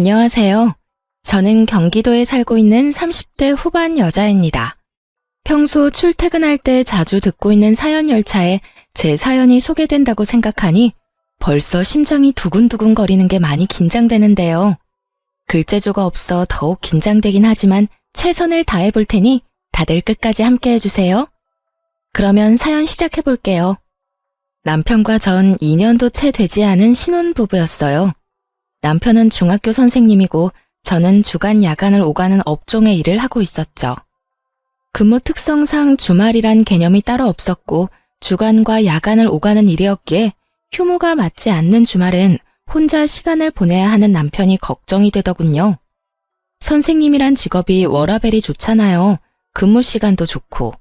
안녕하세요. 저는 경기도에 살고 있는 30대 후반 여자입니다. 평소 출퇴근할 때 자주 듣고 있는 사연 열차에 제 사연이 소개된다고 생각하니 벌써 심장이 두근두근 거리는 게 많이 긴장되는데요. 글재주가 없어 더욱 긴장되긴 하지만 최선을 다해 볼 테니 다들 끝까지 함께 해주세요. 그러면 사연 시작해 볼게요. 남편과 전 2년도 채 되지 않은 신혼부부였어요. 남편은 중학교 선생님이고 저는 주간 야간을 오가는 업종의 일을 하고 있었죠. 근무 특성상 주말이란 개념이 따로 없었고 주간과 야간을 오가는 일이었기에 휴무가 맞지 않는 주말엔 혼자 시간을 보내야 하는 남편이 걱정이 되더군요. 선생님이란 직업이 워라밸이 좋잖아요. 근무 시간도 좋고.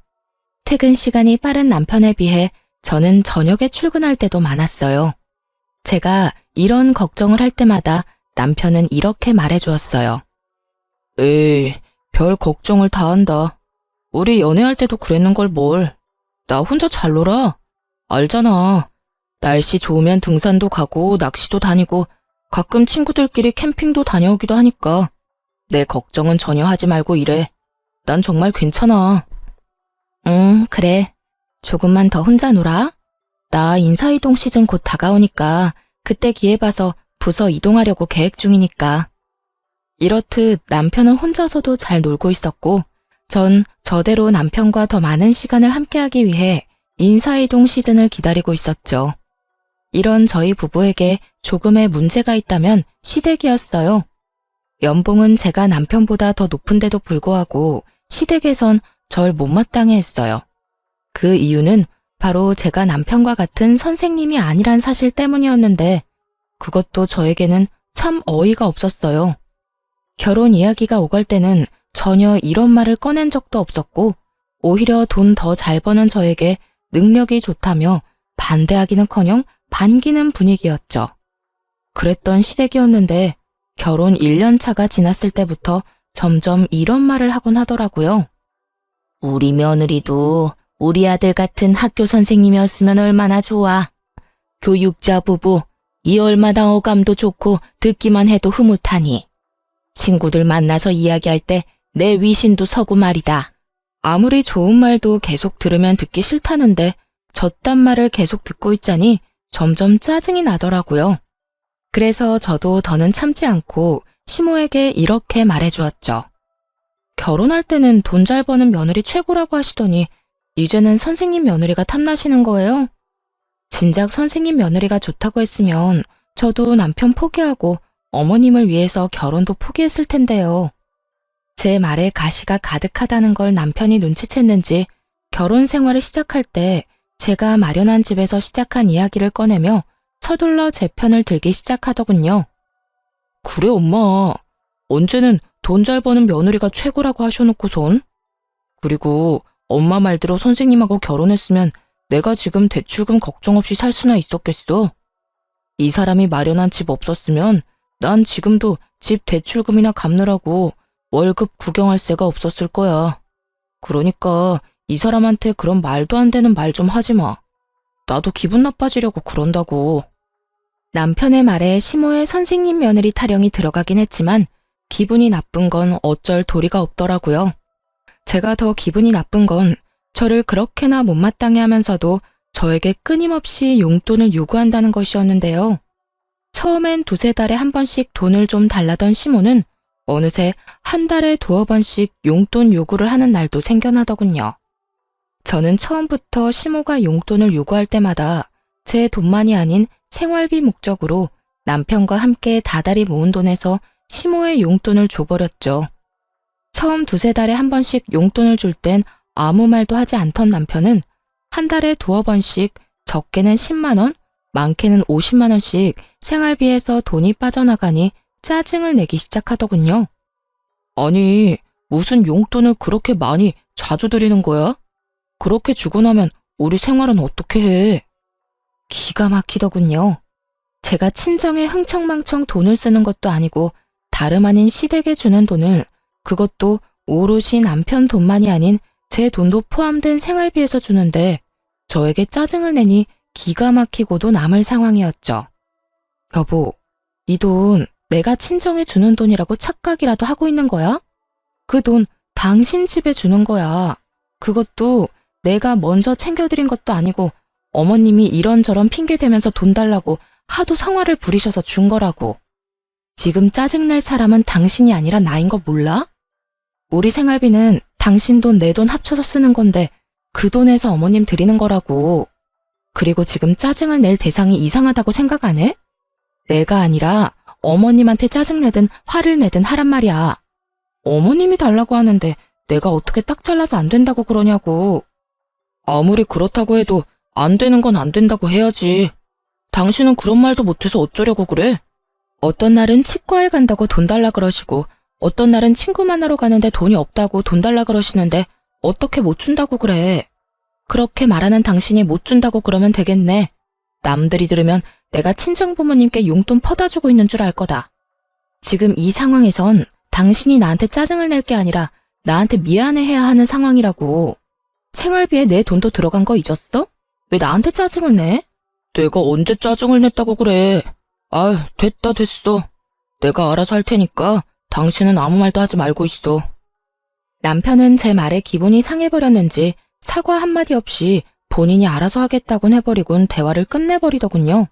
퇴근 시간이 빠른 남편에 비해 저는 저녁에 출근할 때도 많았어요. 제가 이런 걱정을 할 때마다 남편은 이렇게 말해주었어요. 에이, 별 걱정을 다 한다. 우리 연애할 때도 그랬는 걸 뭘. 나 혼자 잘 놀아. 알잖아. 날씨 좋으면 등산도 가고 낚시도 다니고 가끔 친구들끼리 캠핑도 다녀오기도 하니까 내 걱정은 전혀 하지 말고 일해. 난 정말 괜찮아. 그래. 조금만 더 혼자 놀아. 나 인사이동 시즌 곧 다가오니까 그때 기회 봐서 부서 이동하려고 계획 중이니까. 이렇듯 남편은 혼자서도 잘 놀고 있었고 전 저대로 남편과 더 많은 시간을 함께하기 위해 인사이동 시즌을 기다리고 있었죠. 이런 저희 부부에게 조금의 문제가 있다면 시댁이었어요. 연봉은 제가 남편보다 더 높은데도 불구하고 시댁에선 절 못마땅해 했어요. 그 이유는 바로 제가 남편과 같은 선생님이 아니란 사실 때문이었는데 그것도 저에게는 참 어이가 없었어요. 결혼 이야기가 오갈 때는 전혀 이런 말을 꺼낸 적도 없었고 오히려 돈 더 잘 버는 저에게 능력이 좋다며 반대하기는커녕 반기는 분위기였죠. 그랬던 시댁이었는데 결혼 1년 차가 지났을 때부터 점점 이런 말을 하곤 하더라고요. 우리 며느리도 우리 아들 같은 학교 선생님이었으면 얼마나 좋아. 교육자 부부, 이 얼마나 어감도 좋고 듣기만 해도 흐뭇하니. 친구들 만나서 이야기할 때 내 위신도 서고 말이다. 아무리 좋은 말도 계속 들으면 듣기 싫다는데 저딴 말을 계속 듣고 있자니 점점 짜증이 나더라고요. 그래서 저도 더는 참지 않고 시모에게 이렇게 말해주었죠. 결혼할 때는 돈 잘 버는 며느리 최고라고 하시더니 이제는 선생님 며느리가 탐나시는 거예요? 진작 선생님 며느리가 좋다고 했으면 저도 남편 포기하고 어머님을 위해서 결혼도 포기했을 텐데요. 제 말에 가시가 가득하다는 걸 남편이 눈치챘는지 결혼 생활을 시작할 때 제가 마련한 집에서 시작한 이야기를 꺼내며 서둘러 제 편을 들기 시작하더군요. 그래 엄마, 언제는 돈 잘 버는 며느리가 최고라고 하셔놓고선. 그리고 엄마 말대로 선생님하고 결혼했으면 내가 지금 대출금 걱정 없이 살 수나 있었겠어. 이 사람이 마련한 집 없었으면 난 지금도 집 대출금이나 갚느라고 월급 구경할 새가 없었을 거야. 그러니까 이 사람한테 그런 말도 안 되는 말 좀 하지 마. 나도 기분 나빠지려고 그런다고. 남편의 말에 시모의 선생님 며느리 타령이 들어가긴 했지만 기분이 나쁜 건 어쩔 도리가 없더라고요. 제가 더 기분이 나쁜 건 저를 그렇게나 못마땅해 하면서도 저에게 끊임없이 용돈을 요구한다는 것이었는데요. 처음엔 두세 달에 한 번씩 돈을 좀 달라던 시모는 어느새 한 달에 두어 번씩 용돈 요구를 하는 날도 생겨나더군요. 저는 처음부터 시모가 용돈을 요구할 때마다 제 돈만이 아닌 생활비 목적으로 남편과 함께 다달이 모은 돈에서 시모의 용돈을 줘버렸죠. 처음 두세 달에 한 번씩 용돈을 줄 땐 아무 말도 하지 않던 남편은 한 달에 두어 번씩 적게는 10만 원, 많게는 50만 원씩 생활비에서 돈이 빠져나가니 짜증을 내기 시작하더군요. 아니, 무슨 용돈을 그렇게 많이 자주 드리는 거야? 그렇게 주고 나면 우리 생활은 어떻게 해? 기가 막히더군요. 제가 친정에 흥청망청 돈을 쓰는 것도 아니고 다름 아닌 시댁에 주는 돈을 그것도 오롯이 남편 돈만이 아닌 제 돈도 포함된 생활비에서 주는데 저에게 짜증을 내니 기가 막히고도 남을 상황이었죠. 여보, 이 돈 내가 친정에 주는 돈이라고 착각이라도 하고 있는 거야? 그 돈 당신 집에 주는 거야. 그것도 내가 먼저 챙겨드린 것도 아니고 어머님이 이런저런 핑계 대면서 돈 달라고 하도 성화를 부리셔서 준 거라고. 지금 짜증낼 사람은 당신이 아니라 나인 거 몰라? 우리 생활비는 당신 돈 내 돈 합쳐서 쓰는 건데 그 돈에서 어머님 드리는 거라고. 그리고 지금 짜증을 낼 대상이 이상하다고 생각 안 해? 내가 아니라 어머님한테 짜증내든 화를 내든 하란 말이야. 어머님이 달라고 하는데 내가 어떻게 딱 잘라서 안 된다고 그러냐고. 아무리 그렇다고 해도 안 되는 건 안 된다고 해야지. 당신은 그런 말도 못해서 어쩌려고 그래? 어떤 날은 치과에 간다고 돈 달라 그러시고 어떤 날은 친구 만나러 가는데 돈이 없다고 돈 달라 그러시는데 어떻게 못 준다고 그래. 그렇게 말하는 당신이 못 준다고 그러면 되겠네. 남들이 들으면 내가 친정부모님께 용돈 퍼다 주고 있는 줄 알 거다. 지금 이 상황에선 당신이 나한테 짜증을 낼 게 아니라 나한테 미안해해야 하는 상황이라고. 생활비에 내 돈도 들어간 거 잊었어? 왜 나한테 짜증을 내? 내가 언제 짜증을 냈다고 그래. 아유, 됐어. 내가 알아서 할 테니까 당신은 아무 말도 하지 말고 있어. 남편은 제 말에 기분이 상해버렸는지 사과 한마디 없이 본인이 알아서 하겠다곤 해버리곤 대화를 끝내버리더군요.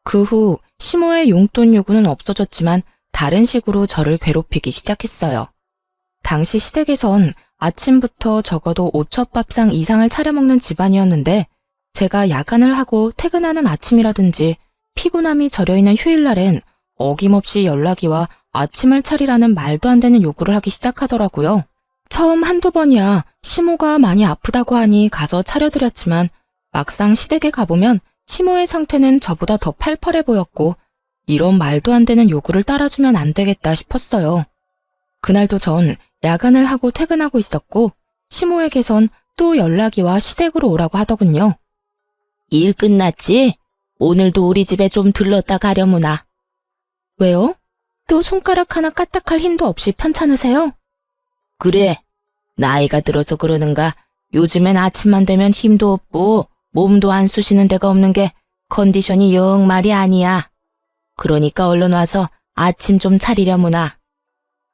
그 후 시모의 용돈 요구는 없어졌지만 다른 식으로 저를 괴롭히기 시작했어요. 당시 시댁에선 아침부터 적어도 5첩밥상 이상을 차려 먹는 집안이었는데 제가 야간을 하고 퇴근하는 아침이라든지 피곤함이 절여있는 휴일날엔 어김없이 연락이 와 아침을 차리라는 말도 안 되는 요구를 하기 시작하더라고요. 처음 한두 번이야 시모가 많이 아프다고 하니 가서 차려드렸지만 막상 시댁에 가보면 시모의 상태는 저보다 더 팔팔해 보였고 이런 말도 안 되는 요구를 따라주면 안 되겠다 싶었어요. 그날도 전 야간을 하고 퇴근하고 있었고 시모에게선 또 연락이 와 시댁으로 오라고 하더군요. 일 끝났지? 오늘도 우리 집에 좀 들렀다 가려무나. 왜요? 또 손가락 하나 까딱할 힘도 없이 편찮으세요? 그래. 나이가 들어서 그러는가 요즘엔 아침만 되면 힘도 없고 몸도 안 쑤시는 데가 없는 게 컨디션이 영 말이 아니야. 그러니까 얼른 와서 아침 좀 차리려무나.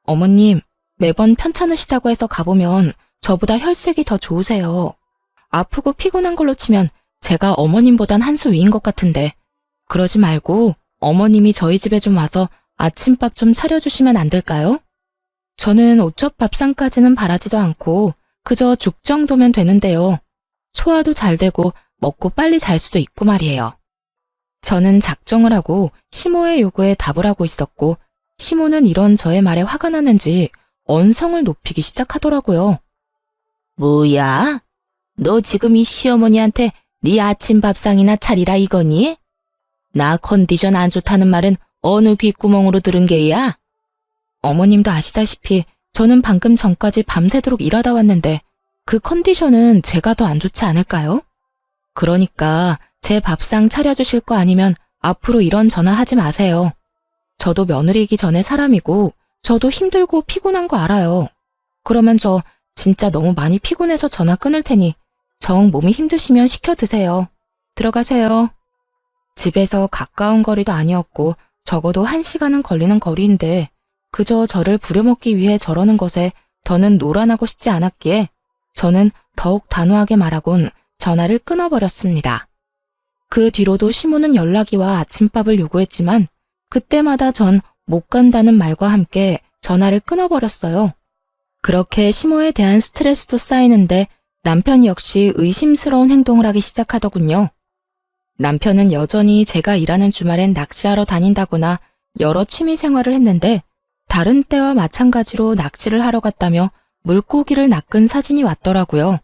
어머님, 매번 편찮으시다고 해서 가보면 저보다 혈색이 더 좋으세요. 아프고 피곤한 걸로 치면 제가 어머님보단 한 수 위인 것 같은데 그러지 말고 어머님이 저희 집에 좀 와서 아침밥 좀 차려주시면 안 될까요? 저는 5첩 밥상까지는 바라지도 않고 그저 죽 정도면 되는데요. 소화도 잘 되고 먹고 빨리 잘 수도 있고 말이에요. 저는 작정을 하고 시모의 요구에 답을 하고 있었고 시모는 이런 저의 말에 화가 나는지 언성을 높이기 시작하더라고요. 뭐야? 너 지금 이 시어머니한테 네 아침 밥상이나 차리라 이거니? 나 컨디션 안 좋다는 말은 어느 귓구멍으로 들은 게야? 어머님도 아시다시피 저는 방금 전까지 밤새도록 일하다 왔는데 그 컨디션은 제가 더 안 좋지 않을까요? 그러니까 제 밥상 차려주실 거 아니면 앞으로 이런 전화 하지 마세요. 저도 며느리이기 전에 사람이고 저도 힘들고 피곤한 거 알아요. 그러면 저 진짜 너무 많이 피곤해서 전화 끊을 테니 정 몸이 힘드시면 시켜 드세요. 들어가세요. 집에서 가까운 거리도 아니었고 적어도 1시간은 걸리는 거리인데 그저 저를 부려먹기 위해 저러는 것에 더는 노란하고 싶지 않았기에 저는 더욱 단호하게 말하곤 전화를 끊어버렸습니다. 그 뒤로도 시모는 연락이 와 아침밥을 요구했지만 그때마다 전 못 간다는 말과 함께 전화를 끊어버렸어요. 그렇게 시모에 대한 스트레스도 쌓이는데 남편 역시 의심스러운 행동을 하기 시작하더군요. 남편은 여전히 제가 일하는 주말엔 낚시하러 다닌다거나 여러 취미 생활을 했는데 다른 때와 마찬가지로 낚시를 하러 갔다며 물고기를 낚은 사진이 왔더라고요.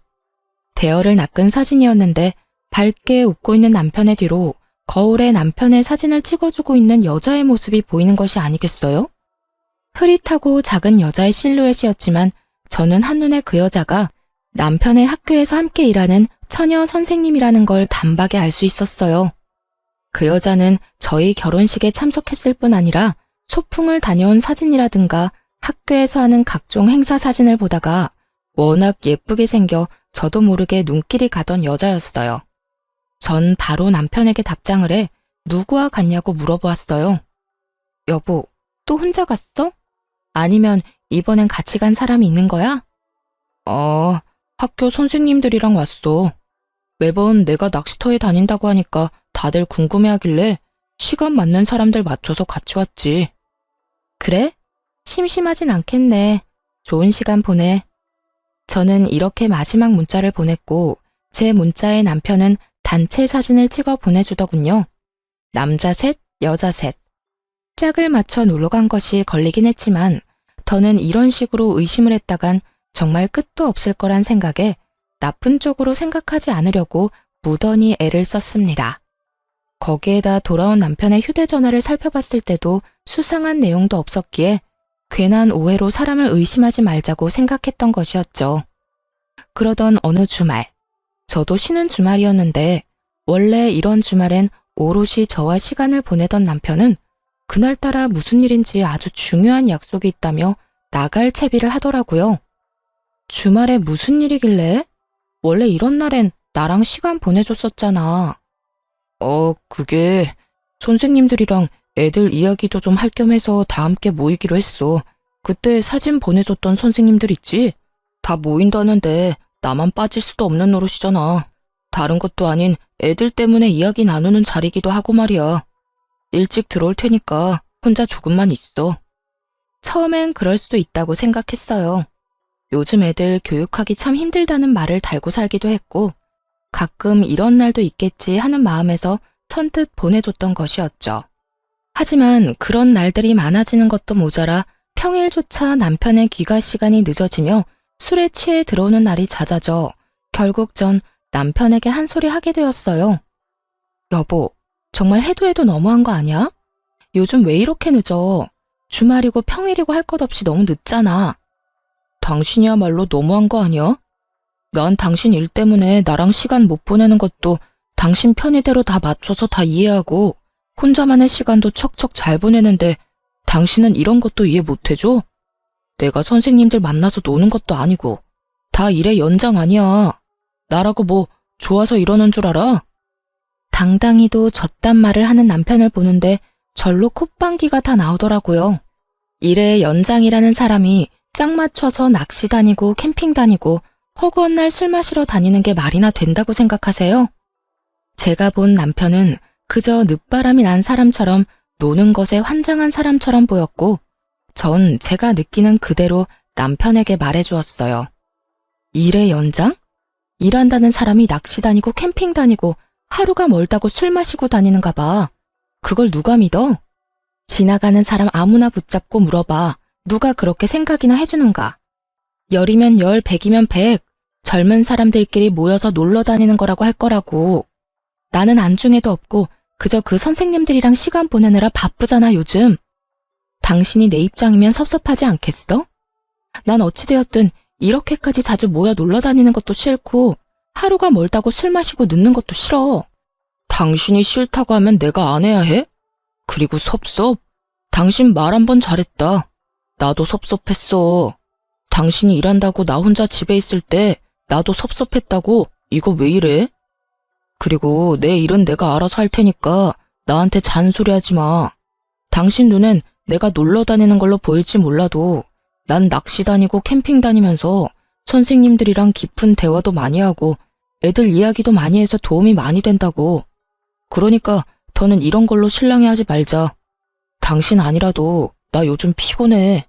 대어를 낚은 사진이었는데 밝게 웃고 있는 남편의 뒤로 거울에 남편의 사진을 찍어주고 있는 여자의 모습이 보이는 것이 아니겠어요? 흐릿하고 작은 여자의 실루엣이었지만 저는 한눈에 그 여자가 남편의 학교에서 함께 일하는 처녀 선생님이라는 걸 단박에 알 수 있었어요. 그 여자는 저희 결혼식에 참석했을 뿐 아니라 소풍을 다녀온 사진이라든가 학교에서 하는 각종 행사 사진을 보다가 워낙 예쁘게 생겨 저도 모르게 눈길이 가던 여자였어요. 전 바로 남편에게 답장을 해 누구와 갔냐고 물어보았어요. 여보, 또 혼자 갔어? 아니면 이번엔 같이 간 사람이 있는 거야? 학교 선생님들이랑 왔어. 매번 내가 낚시터에 다닌다고 하니까 다들 궁금해하길래 시간 맞는 사람들 맞춰서 같이 왔지. 그래? 심심하진 않겠네. 좋은 시간 보내. 저는 이렇게 마지막 문자를 보냈고 제 문자에 남편은 단체 사진을 찍어 보내주더군요. 남자 셋, 여자 셋. 짝을 맞춰 놀러 간 것이 걸리긴 했지만 더는 이런 식으로 의심을 했다간 정말 끝도 없을 거란 생각에 나쁜 쪽으로 생각하지 않으려고 무던히 애를 썼습니다. 거기에다 돌아온 남편의 휴대전화를 살펴봤을 때도 수상한 내용도 없었기에 괜한 오해로 사람을 의심하지 말자고 생각했던 것이었죠. 그러던 어느 주말, 저도 쉬는 주말이었는데 원래 이런 주말엔 오롯이 저와 시간을 보내던 남편은 그날따라 무슨 일인지 아주 중요한 약속이 있다며 나갈 채비를 하더라고요. 주말에 무슨 일이길래? 원래 이런 날엔 나랑 시간 보내줬었잖아. 그게 선생님들이랑 애들 이야기도 좀 할 겸 해서 다 함께 모이기로 했어. 그때 사진 보내줬던 선생님들 있지? 다 모인다는데 나만 빠질 수도 없는 노릇이잖아. 다른 것도 아닌 애들 때문에 이야기 나누는 자리기도 하고 말이야. 일찍 들어올 테니까 혼자 조금만 있어. 처음엔 그럴 수도 있다고 생각했어요. 요즘 애들 교육하기 참 힘들다는 말을 달고 살기도 했고 가끔 이런 날도 있겠지 하는 마음에서 선뜻 보내줬던 것이었죠. 하지만 그런 날들이 많아지는 것도 모자라 평일조차 남편의 귀가 시간이 늦어지며 술에 취해 들어오는 날이 잦아져 결국 전 남편에게 한 소리 하게 되었어요. 여보, 정말 해도 해도 너무한 거 아니야? 요즘 왜 이렇게 늦어? 주말이고 평일이고 할 것 없이 너무 늦잖아. 당신이야말로 너무한 거 아니야? 난 당신 일 때문에 나랑 시간 못 보내는 것도 당신 편의대로 다 맞춰서 다 이해하고 혼자만의 시간도 척척 잘 보내는데 당신은 이런 것도 이해 못 해줘? 내가 선생님들 만나서 노는 것도 아니고 다 일의 연장 아니야. 나라고 뭐 좋아서 이러는 줄 알아? 당당히도 저딴 말을 하는 남편을 보는데 절로 콧방귀가 다 나오더라고요. 일의 연장이라는 사람이 짝 맞춰서 낚시 다니고 캠핑 다니고 허구한 날 술 마시러 다니는 게 말이나 된다고 생각하세요? 제가 본 남편은 그저 늦바람이 난 사람처럼 노는 것에 환장한 사람처럼 보였고 전 제가 느끼는 그대로 남편에게 말해주었어요. 일의 연장? 일한다는 사람이 낚시 다니고 캠핑 다니고 하루가 멀다고 술 마시고 다니는가 봐. 그걸 누가 믿어? 지나가는 사람 아무나 붙잡고 물어봐. 누가 그렇게 생각이나 해주는가? 10이면 10, 100이면 100. 젊은 사람들끼리 모여서 놀러 다니는 거라고 할 거라고. 나는 안중에도 없고 그저 그 선생님들이랑 시간 보내느라 바쁘잖아 요즘. 당신이 내 입장이면 섭섭하지 않겠어? 난 어찌되었든 이렇게까지 자주 모여 놀러 다니는 것도 싫고 하루가 멀다고 술 마시고 늦는 것도 싫어. 당신이 싫다고 하면 내가 안 해야 해? 그리고 섭섭? 당신 말 한 번 잘했다. 나도 섭섭했어. 당신이 일한다고 나 혼자 집에 있을 때 나도 섭섭했다고. 이거 왜 이래? 그리고 내 일은 내가 알아서 할 테니까 나한테 잔소리하지 마. 당신 눈엔 내가 놀러 다니는 걸로 보일지 몰라도 난 낚시 다니고 캠핑 다니면서 선생님들이랑 깊은 대화도 많이 하고 애들 이야기도 많이 해서 도움이 많이 된다고. 그러니까 더는 이런 걸로 실랑이하지 말자. 당신 아니라도 나 요즘 피곤해.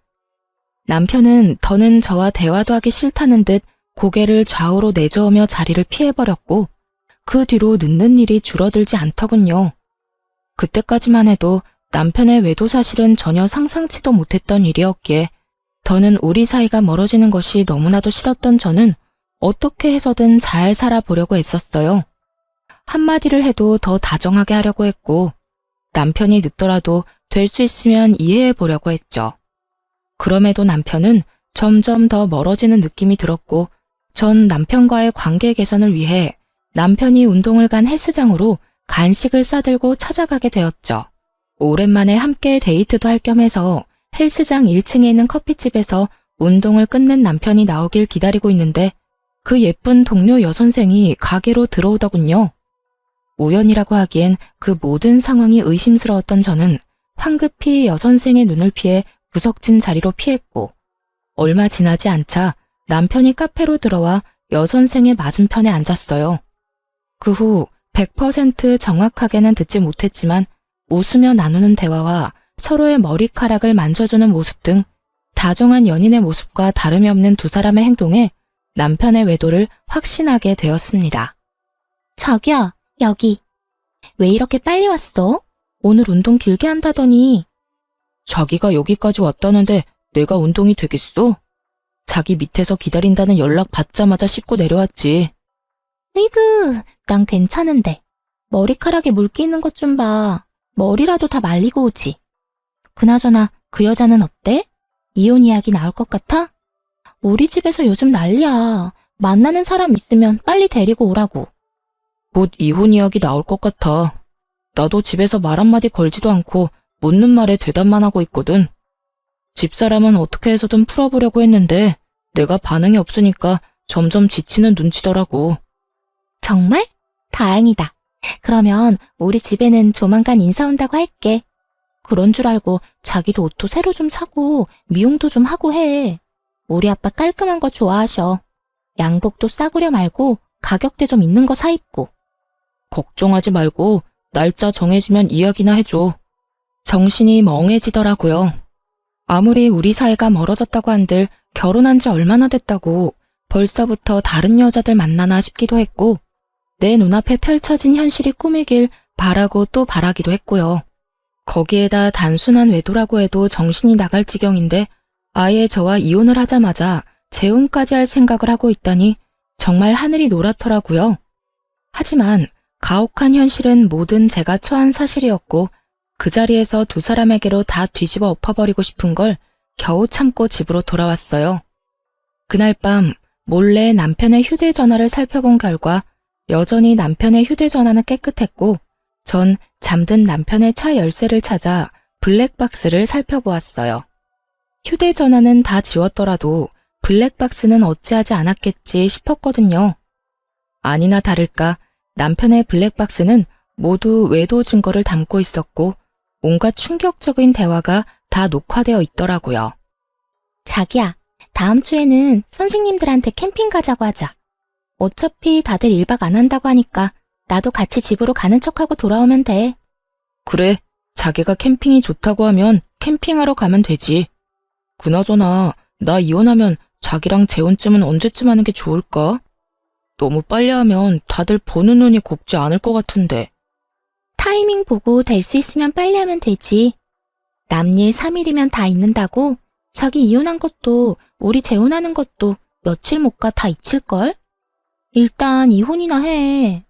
남편은 더는 저와 대화도 하기 싫다는 듯 고개를 좌우로 내저으며 자리를 피해버렸고 그 뒤로 늦는 일이 줄어들지 않더군요. 그때까지만 해도 남편의 외도 사실은 전혀 상상치도 못했던 일이었기에 더는 우리 사이가 멀어지는 것이 너무나도 싫었던 저는 어떻게 해서든 잘 살아보려고 애썼어요. 한마디를 해도 더 다정하게 하려고 했고 남편이 늦더라도 될 수 있으면 이해해 보려고 했죠. 그럼에도 남편은 점점 더 멀어지는 느낌이 들었고 전 남편과의 관계 개선을 위해 남편이 운동을 간 헬스장으로 간식을 싸들고 찾아가게 되었죠. 오랜만에 함께 데이트도 할 겸 해서 헬스장 1층에 있는 커피집에서 운동을 끝낸 남편이 나오길 기다리고 있는데 그 예쁜 동료 여선생이 가게로 들어오더군요. 우연이라고 하기엔 그 모든 상황이 의심스러웠던 저는 황급히 여선생의 눈을 피해 구석진 자리로 피했고, 얼마 지나지 않자 남편이 카페로 들어와 여선생의 맞은편에 앉았어요. 그 후 100% 정확하게는 듣지 못했지만 웃으며 나누는 대화와 서로의 머리카락을 만져주는 모습 등 다정한 연인의 모습과 다름이 없는 두 사람의 행동에 남편의 외도를 확신하게 되었습니다. 자기야, 여기. 왜 이렇게 빨리 왔어? 오늘 운동 길게 한다더니. 자기가 여기까지 왔다는데 내가 운동이 되겠어? 자기 밑에서 기다린다는 연락 받자마자 씻고 내려왔지. 으이그, 난 괜찮은데. 머리카락에 물기 있는 것 좀 봐. 머리라도 다 말리고 오지. 그나저나 그 여자는 어때? 이혼 이야기 나올 것 같아? 우리 집에서 요즘 난리야. 만나는 사람 있으면 빨리 데리고 오라고. 곧 이혼 이야기 나올 것 같아. 나도 집에서 말 한마디 걸지도 않고 묻는 말에 대답만 하고 있거든. 집사람은 어떻게 해서든 풀어보려고 했는데 내가 반응이 없으니까 점점 지치는 눈치더라고. 정말? 다행이다. 그러면 우리 집에는 조만간 인사 온다고 할게. 그런 줄 알고 자기도 옷도 새로 좀 사고 미용도 좀 하고 해. 우리 아빠 깔끔한 거 좋아하셔. 양복도 싸구려 말고 가격대 좀 있는 거 사 입고. 걱정하지 말고 날짜 정해지면 이야기나 해줘. 정신이 멍해지더라고요. 아무리 우리 사이가 멀어졌다고 한들 결혼한 지 얼마나 됐다고 벌써부터 다른 여자들 만나나 싶기도 했고, 내 눈앞에 펼쳐진 현실이 꿈이길 바라고 또 바라기도 했고요. 거기에다 단순한 외도라고 해도 정신이 나갈 지경인데 아예 저와 이혼을 하자마자 재혼까지 할 생각을 하고 있다니 정말 하늘이 노랗더라고요. 하지만 가혹한 현실은 모든 제가 처한 사실이었고 그 자리에서 두 사람에게로 다 뒤집어 엎어버리고 싶은 걸 겨우 참고 집으로 돌아왔어요. 그날 밤 몰래 남편의 휴대전화를 살펴본 결과 여전히 남편의 휴대전화는 깨끗했고 전 잠든 남편의 차 열쇠를 찾아 블랙박스를 살펴보았어요. 휴대전화는 다 지웠더라도 블랙박스는 어찌하지 않았겠지 싶었거든요. 아니나 다를까 남편의 블랙박스는 모두 외도 증거를 담고 있었고 온갖 충격적인 대화가 다 녹화되어 있더라고요. 자기야, 다음 주에는 선생님들한테 캠핑 가자고 하자. 어차피 다들 1박 안 한다고 하니까 나도 같이 집으로 가는 척하고 돌아오면 돼. 그래, 자기가 캠핑이 좋다고 하면 캠핑하러 가면 되지. 그나저나 나 이혼하면 자기랑 재혼쯤은 언제쯤 하는 게 좋을까? 너무 빨리 하면 다들 보는 눈이 곱지 않을 것 같은데. 타이밍 보고 될 수 있으면 빨리 하면 되지. 남일 3일이면 다 잊는다고? 자기 이혼한 것도 우리 재혼하는 것도 며칠 못 가 다 잊힐걸? 일단 이혼이나 해.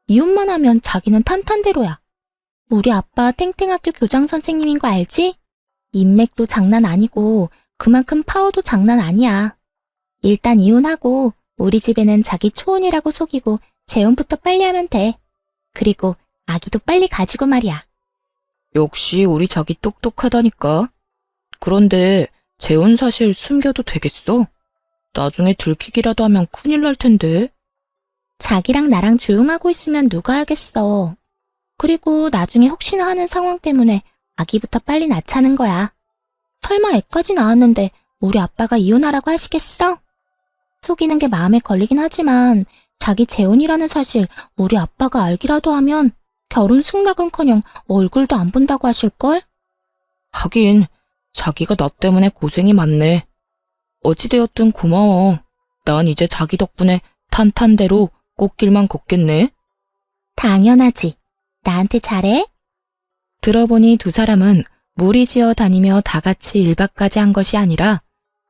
이혼만 하면 자기는 탄탄대로야. 우리 아빠 탱탱학교 교장 선생님인 거 알지? 인맥도 장난 아니고 그만큼 파워도 장난 아니야. 일단 이혼하고 우리 집에는 자기 초혼이라고 속이고 재혼부터 빨리 하면 돼. 그리고 아기도 빨리 가지고 말이야. 역시 우리 자기 똑똑하다니까. 그런데 재혼 사실 숨겨도 되겠어? 나중에 들키기라도 하면 큰일 날 텐데. 자기랑 나랑 조용하고 있으면 누가 알겠어. 그리고 나중에 혹시나 하는 상황 때문에 아기부터 빨리 낳자는 거야. 설마 애까지 낳았는데 우리 아빠가 이혼하라고 하시겠어? 속이는 게 마음에 걸리긴 하지만 자기 재혼이라는 사실 우리 아빠가 알기라도 하면 결혼 승낙은커녕 얼굴도 안 본다고 하실걸? 하긴 자기가 나 때문에 고생이 많네. 어찌되었든 고마워. 난 이제 자기 덕분에 탄탄대로 꽃길만 걷겠네. 당연하지. 나한테 잘해? 들어보니 두 사람은 무리지어 다니며 다 같이 1박까지 한 것이 아니라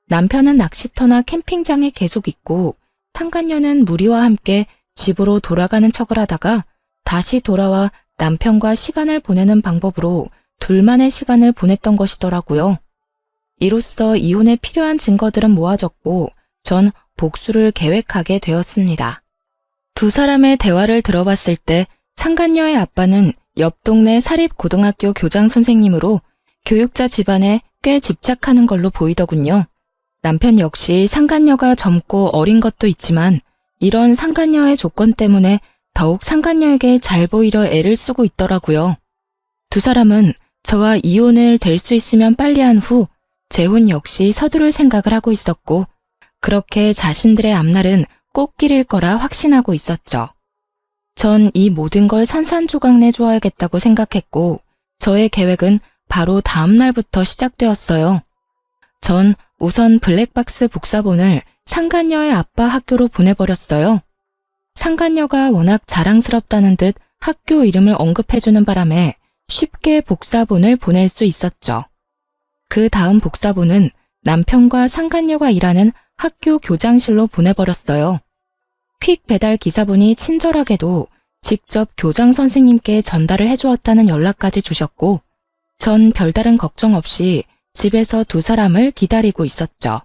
남편은 낚시터나 캠핑장에 계속 있고 상간녀는 무리와 함께 집으로 돌아가는 척을 하다가 다시 돌아와 남편과 시간을 보내는 방법으로 둘만의 시간을 보냈던 것이더라고요. 이로써 이혼에 필요한 증거들은 모아졌고 전 복수를 계획하게 되었습니다. 두 사람의 대화를 들어봤을 때 상간녀의 아빠는 옆 동네 사립고등학교 교장 선생님으로 교육자 집안에 꽤 집착하는 걸로 보이더군요. 남편 역시 상간녀가 젊고 어린 것도 있지만 이런 상간녀의 조건 때문에 더욱 상간녀에게 잘 보이려 애를 쓰고 있더라고요. 두 사람은 저와 이혼을 될 수 있으면 빨리 한 후 재혼 역시 서두를 생각을 하고 있었고 그렇게 자신들의 앞날은 꽃길일 거라 확신하고 있었죠. 전 이 모든 걸 산산조각 내줘야겠다고 생각했고 저의 계획은 바로 다음 날부터 시작되었어요. 전 우선 블랙박스 복사본을 상간녀의 아빠 학교로 보내버렸어요. 상간녀가 워낙 자랑스럽다는 듯 학교 이름을 언급해주는 바람에 쉽게 복사본을 보낼 수 있었죠. 그 다음 복사본은 남편과 상간녀가 일하는 학교 교장실로 보내버렸어요. 퀵 배달 기사분이 친절하게도 직접 교장 선생님께 전달을 해주었다는 연락까지 주셨고 전 별다른 걱정 없이 집에서 두 사람을 기다리고 있었죠.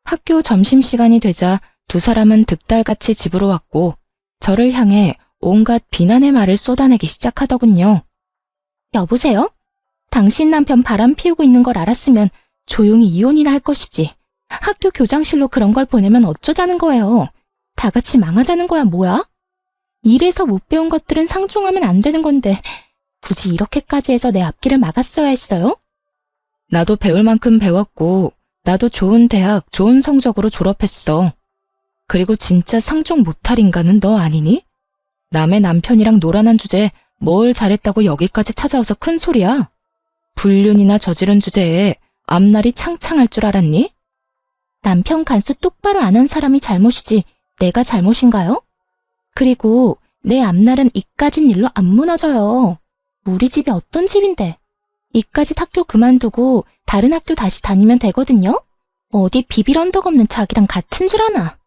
학교 점심시간이 되자 두 사람은 득달같이 집으로 왔고 저를 향해 온갖 비난의 말을 쏟아내기 시작하더군요. 여보세요? 당신 남편 바람 피우고 있는 걸 알았으면 조용히 이혼이나 할 것이지. 학교 교장실로 그런 걸 보내면 어쩌자는 거예요. 다 같이 망하자는 거야 뭐야? 일에서 못 배운 것들은 상종하면 안 되는 건데 굳이 이렇게까지 해서 내 앞길을 막았어야 했어요? 나도 배울 만큼 배웠고 나도 좋은 대학, 좋은 성적으로 졸업했어. 그리고 진짜 상종 못할 인간은 너 아니니? 남의 남편이랑 놀아난 주제에 뭘 잘했다고 여기까지 찾아와서 큰 소리야? 불륜이나 저지른 주제에 앞날이 창창할 줄 알았니? 남편 간수 똑바로 안 한 사람이 잘못이지 내가 잘못인가요? 그리고 내 앞날은 이까진 일로 안 무너져요. 우리 집이 어떤 집인데. 이까짓 학교 그만두고 다른 학교 다시 다니면 되거든요? 어디 비빌 언덕 없는 자기랑 같은 줄 아나.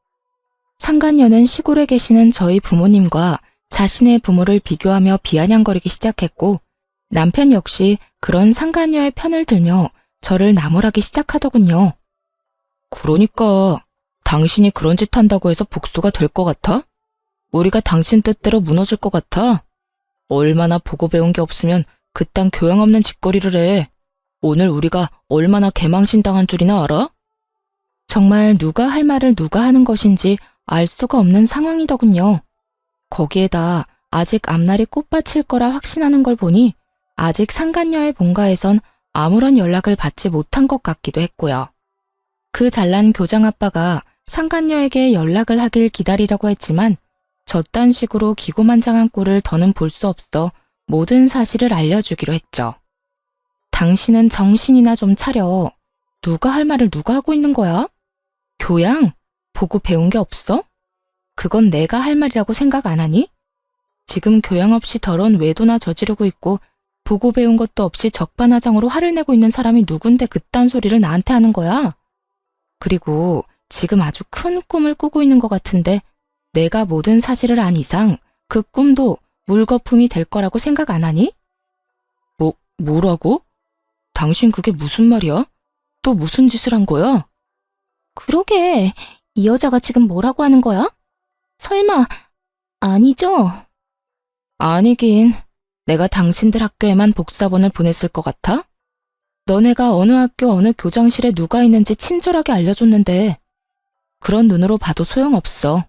상간녀는 시골에 계시는 저희 부모님과 자신의 부모를 비교하며 비아냥거리기 시작했고 남편 역시 그런 상간녀의 편을 들며 저를 나무라기 시작하더군요. 그러니까 당신이 그런 짓 한다고 해서 복수가 될 것 같아? 우리가 당신 뜻대로 무너질 것 같아? 얼마나 보고 배운 게 없으면 그딴 교양 없는 짓거리를 해. 오늘 우리가 얼마나 개망신당한 줄이나 알아? 정말 누가 할 말을 누가 하는 것인지 알 수가 없는 상황이더군요. 거기에다 아직 앞날이 꽃밭일 거라 확신하는 걸 보니 아직 상간녀의 본가에선 아무런 연락을 받지 못한 것 같기도 했고요. 그 잘난 교장 아빠가 상간녀에게 연락을 하길 기다리려고 했지만 저딴 식으로 기고만장한 꼴을 더는 볼 수 없어 모든 사실을 알려주기로 했죠. 당신은 정신이나 좀 차려. 누가 할 말을 누가 하고 있는 거야? 교양? 보고 배운 게 없어? 그건 내가 할 말이라고 생각 안 하니? 지금 교양 없이 더러운 외도나 저지르고 있고 보고 배운 것도 없이 적반하장으로 화를 내고 있는 사람이 누군데 그딴 소리를 나한테 하는 거야? 그리고 지금 아주 큰 꿈을 꾸고 있는 것 같은데 내가 모든 사실을 안 이상 그 꿈도 물거품이 될 거라고 생각 안 하니? 뭐라고? 당신 그게 무슨 말이야? 또 무슨 짓을 한 거야? 그러게, 이 여자가 지금 뭐라고 하는 거야? 설마, 아니죠? 아니긴, 내가 당신들 학교에만 복사본을 보냈을 것 같아? 너네가 어느 학교 어느 교장실에 누가 있는지 친절하게 알려줬는데 그런 눈으로 봐도 소용없어.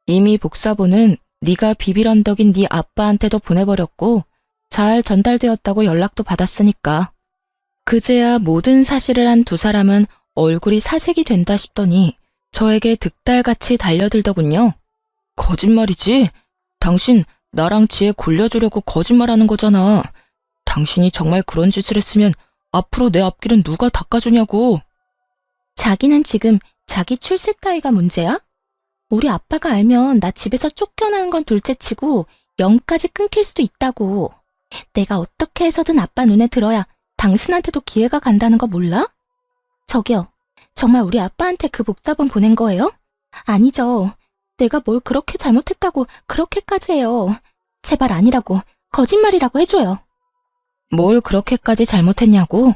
이미 복사본은 네가 비빌 언덕인 네 아빠한테도 보내버렸고 잘 전달되었다고 연락도 받았으니까. 그제야 모든 사실을 한 두 사람은 얼굴이 사색이 된다 싶더니 저에게 득달같이 달려들더군요. 거짓말이지? 당신 나랑 지혜 골려주려고 거짓말하는 거잖아. 당신이 정말 그런 짓을 했으면 앞으로 내 앞길은 누가 닦아주냐고. 자기는 지금 자기 출세 따위가 문제야? 우리 아빠가 알면 나 집에서 쫓겨나는 건 둘째치고 영까지 끊길 수도 있다고. 내가 어떻게 해서든 아빠 눈에 들어야 당신한테도 기회가 간다는 거 몰라? 저기요, 정말 우리 아빠한테 그 복사본 보낸 거예요? 아니죠. 내가 뭘 그렇게 잘못했다고 그렇게까지 해요. 제발 아니라고, 거짓말이라고 해줘요. 뭘 그렇게까지 잘못했냐고?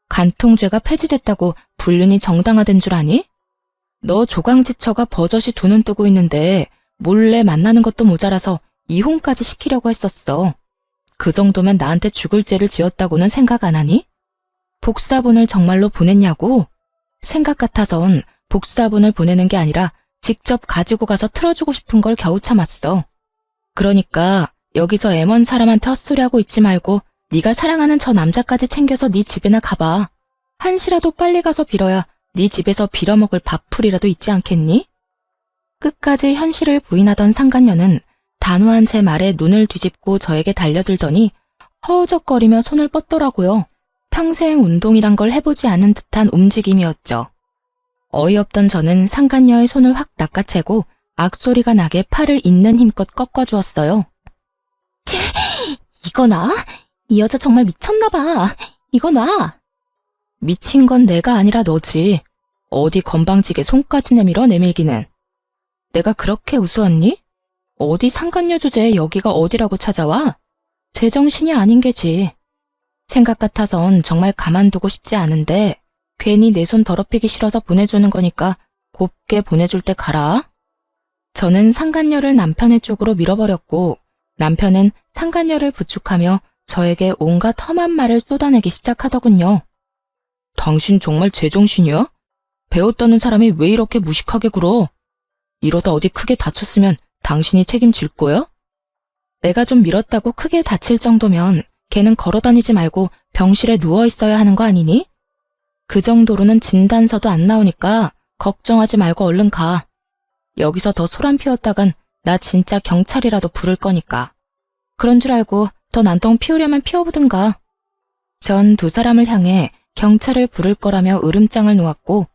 간통죄가 폐지됐다고 불륜이 정당화된 줄 아니? 너 조강지처가 버젓이 두 눈 뜨고 있는데 몰래 만나는 것도 모자라서 이혼까지 시키려고 했었어. 그 정도면 나한테 죽을 죄를 지었다고는 생각 안 하니? 복사본을 정말로 보냈냐고? 생각 같아선 복사본을 보내는 게 아니라 직접 가지고 가서 틀어주고 싶은 걸 겨우 참았어. 그러니까 여기서 애먼 사람한테 헛소리하고 있지 말고 네가 사랑하는 저 남자까지 챙겨서 네 집에나 가봐. 한시라도 빨리 가서 빌어야 네 집에서 빌어먹을 밥풀이라도 있지 않겠니? 끝까지 현실을 부인하던 상간녀는 단호한 제 말에 눈을 뒤집고 저에게 달려들더니 허우적거리며 손을 뻗더라고요. 평생 운동이란 걸 해보지 않은 듯한 움직임이었죠. 어이없던 저는 상간녀의 손을 확 낚아채고 악소리가 나게 팔을 있는 힘껏 꺾어주었어요. 쟤, 이거 나? 이 여자 정말 미쳤나봐. 이거 나. 미친 건 내가 아니라 너지. 어디 건방지게 손까지 내밀어 내밀기는. 내가 그렇게 우스웠니? 어디 상간녀 주제에 여기가 어디라고 찾아와? 제정신이 아닌 게지. 생각 같아선 정말 가만두고 싶지 않은데 괜히 내 손 더럽히기 싫어서 보내주는 거니까 곱게 보내줄 때 가라. 저는 상간녀를 남편의 쪽으로 밀어버렸고 남편은 상간녀를 부축하며 저에게 온갖 험한 말을 쏟아내기 시작하더군요. 당신 정말 제정신이야? 배웠다는 사람이 왜 이렇게 무식하게 굴어? 이러다 어디 크게 다쳤으면 당신이 책임질 거야? 내가 좀 밀었다고 크게 다칠 정도면 걔는 걸어다니지 말고 병실에 누워있어야 하는 거 아니니? 그 정도로는 진단서도 안 나오니까 걱정하지 말고 얼른 가. 여기서 더 소란 피웠다간 나 진짜 경찰이라도 부를 거니까. 그런 줄 알고 더 난동 피우려면 피워보든가. 전 두 사람을 향해 경찰을 부를 거라며 으름장을 놓았고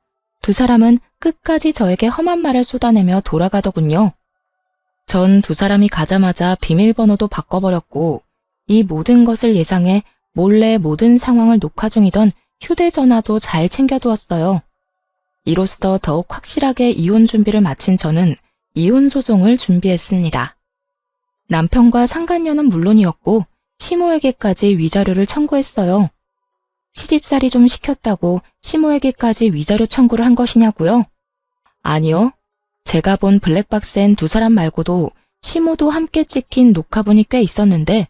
두 사람은 끝까지 저에게 험한 말을 쏟아내며 돌아가더군요. 전 두 사람이 가자마자 비밀번호도 바꿔버렸고 이 모든 것을 예상해 몰래 모든 상황을 녹화 중이던 휴대전화도 잘 챙겨두었어요. 이로써 더욱 확실하게 이혼 준비를 마친 저는 이혼 소송을 준비했습니다. 남편과 상간녀는 물론이었고 시모에게까지 위자료를 청구했어요. 시집살이 좀 시켰다고 시모에게까지 위자료 청구를 한 것이냐고요? 아니요. 제가 본 블랙박스엔 두 사람 말고도 시모도 함께 찍힌 녹화본이 꽤 있었는데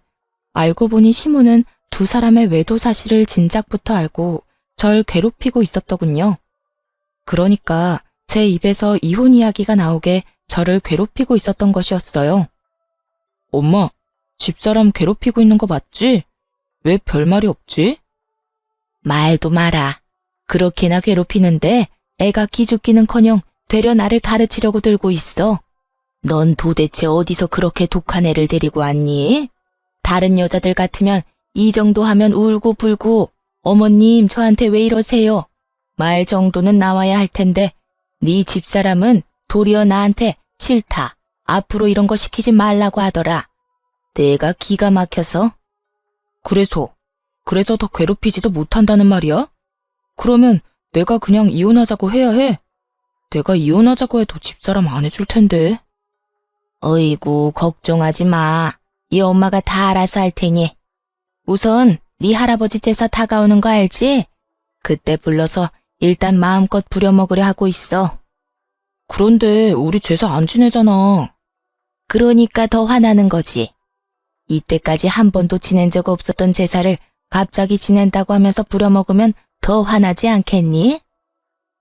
알고 보니 시모는 두 사람의 외도 사실을 진작부터 알고 절 괴롭히고 있었더군요. 그러니까 제 입에서 이혼 이야기가 나오게 저를 괴롭히고 있었던 것이었어요. 엄마, 집사람 괴롭히고 있는 거 맞지? 왜 별말이 없지? 말도 마라. 그렇게나 괴롭히는데 애가 기죽기는커녕 되려 나를 가르치려고 들고 있어. 넌 도대체 어디서 그렇게 독한 애를 데리고 왔니? 다른 여자들 같으면 이 정도 하면 울고불고 어머님 저한테 왜 이러세요? 말 정도는 나와야 할 텐데 네 집사람은 도리어 나한테 싫다. 앞으로 이런 거 시키지 말라고 하더라. 내가 기가 막혀서. 그래서 더 괴롭히지도 못한다는 말이야? 그러면 내가 그냥 이혼하자고 해야 해? 내가 이혼하자고 해도 집사람 안 해줄 텐데. 어이구 걱정하지 마. 이 엄마가 다 알아서 할 테니. 우선 네 할아버지 제사 다가오는 거 알지? 그때 불러서 일단 마음껏 부려먹으려 하고 있어. 그런데 우리 제사 안 지내잖아. 그러니까 더 화나는 거지. 이때까지 한 번도 지낸 적 없었던 제사를 갑자기 지낸다고 하면서 부려먹으면 더 화나지 않겠니?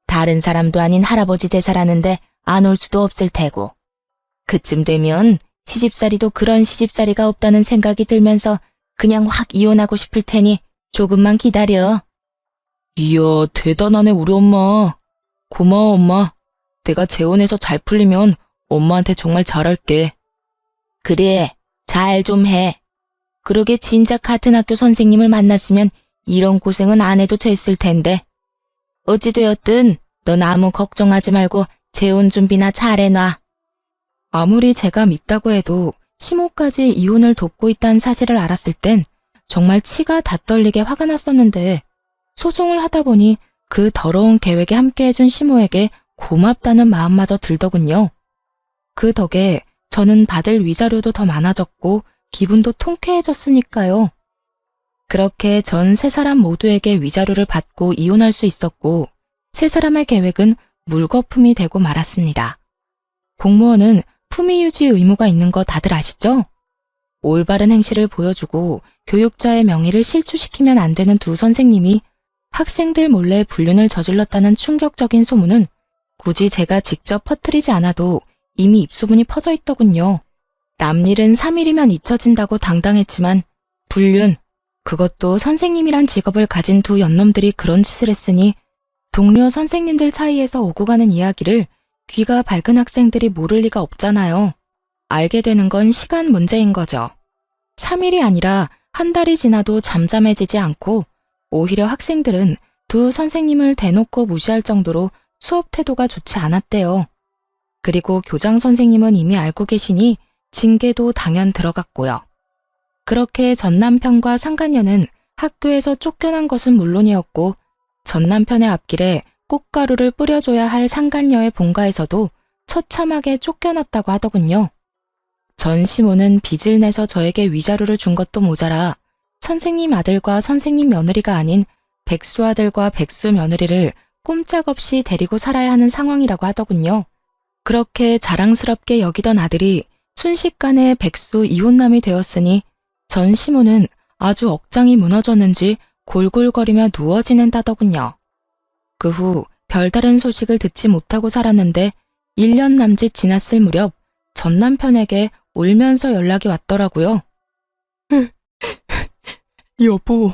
다른 사람도 아닌 할아버지 제사라는데 안 올 수도 없을 테고. 그쯤 되면 시집살이도 그런 시집살이가 없다는 생각이 들면서 그냥 확 이혼하고 싶을 테니 조금만 기다려. 이야, 대단하네 우리 엄마. 고마워 엄마. 내가 재혼해서 잘 풀리면 엄마한테 정말 잘할게. 그래, 잘 좀 해. 그러게 진작 같은 학교 선생님을 만났으면 이런 고생은 안 해도 됐을 텐데. 어찌되었든 넌 아무 걱정하지 말고 재혼 준비나 잘해놔. 아무리 제가 밉다고 해도 시모까지 이혼을 돕고 있다는 사실을 알았을 땐 정말 치가 다 떨리게 화가 났었는데 소송을 하다 보니 그 더러운 계획에 함께해준 시모에게 고맙다는 마음마저 들더군요. 그 덕에 저는 받을 위자료도 더 많아졌고 기분도 통쾌해졌으니까요. 그렇게 전 세 사람 모두에게 위자료를 받고 이혼할 수 있었고 세 사람의 계획은 물거품이 되고 말았습니다. 공무원은 품위 유지 의무가 있는 거 다들 아시죠? 올바른 행실을 보여주고 교육자의 명예를 실추시키면 안 되는 두 선생님이 학생들 몰래 불륜을 저질렀다는 충격적인 소문은 굳이 제가 직접 퍼뜨리지 않아도 이미 입소문이 퍼져 있더군요. 남일은 3일이면 잊혀진다고 당당했지만 불륜, 그것도 선생님이란 직업을 가진 두 연놈들이 그런 짓을 했으니 동료 선생님들 사이에서 오고 가는 이야기를 귀가 밝은 학생들이 모를 리가 없잖아요. 알게 되는 건 시간 문제인 거죠. 3일이 아니라 한 달이 지나도 잠잠해지지 않고 오히려 학생들은 두 선생님을 대놓고 무시할 정도로 수업 태도가 좋지 않았대요. 그리고 교장 선생님은 이미 알고 계시니 징계도 당연 들어갔고요. 그렇게 전 남편과 상간녀는 학교에서 쫓겨난 것은 물론이었고 전 남편의 앞길에 꽃가루를 뿌려줘야 할 상간녀의 본가에서도 처참하게 쫓겨났다고 하더군요. 전 시모는 빚을 내서 저에게 위자료를 준 것도 모자라 선생님 아들과 선생님 며느리가 아닌 백수 아들과 백수 며느리를 꼼짝없이 데리고 살아야 하는 상황이라고 하더군요. 그렇게 자랑스럽게 여기던 아들이 순식간에 백수 이혼남이 되었으니 전 시모는 아주 억장이 무너졌는지 골골거리며 누워 지낸다더군요. 그 후 별다른 소식을 듣지 못하고 살았는데 1년 남짓 지났을 무렵 전 남편에게 울면서 연락이 왔더라고요. 여보,